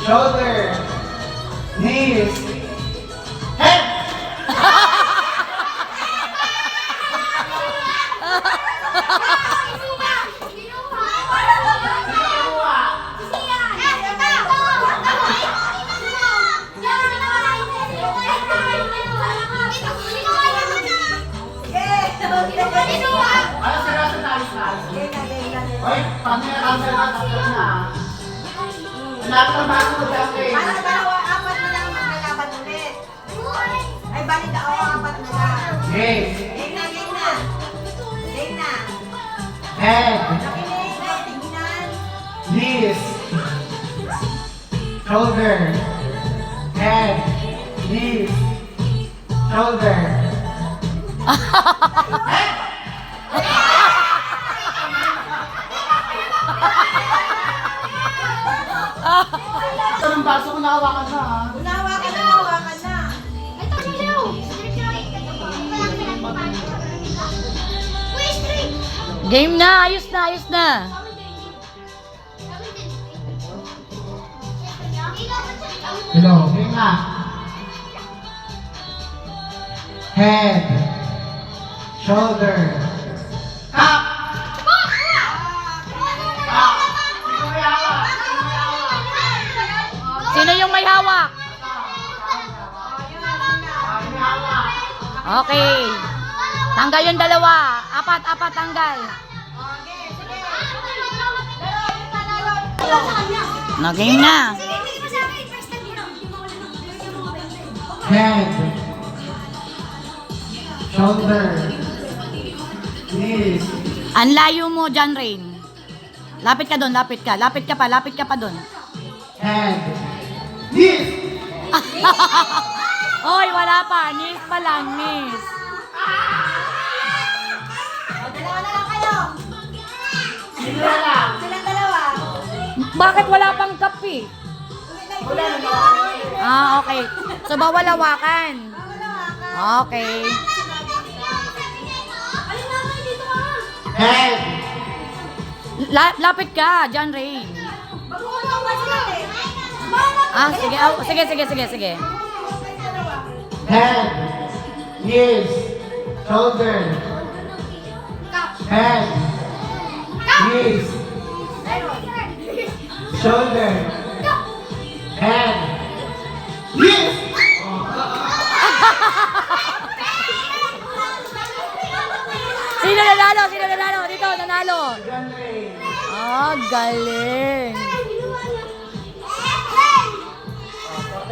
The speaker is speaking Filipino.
shoulder, knees, head. Ano seryoso tayo sa Oy, paano yung answer na tatlo na? Lahat ng bago mo dati. Para dalawa, apat na lang maglalaban ulit. Ay, balik ako, apat na lang. Yes. Game na, game na. Game na. Head, Nakinig, tingnan. knees, shoulder, head, knees, shoulder. Ito ng baso ko nahawakan na ha. Unawa ka na, hawakan na. Game na, ayos na, ayos na. Hello, game na. Head, shoulder, cup. Sino yung may hawak? Okay. Tanggal yung dalawa. Apat, tanggal. Na-game na. Head, shoulder, knees, Ang layo mo dyan, Rain. Lapit ka doon, lapit ka. Lapit ka pa doon. head, knees. Hoy, wala pa. Miss pa lang, miss. Dalawa na lang kayo. Sila lang. Silang dalawa. Bakit wala pang kape? Ah, okay. So, bawal hawakan. Okay. Head, Lapit ka, John Rain. Ah, sige. Oh, sige. head, knees, shoulder, head, knees, shoulder, head, knees. Sino nanalo? Dito, nanalo. John Ray. Ah, galing.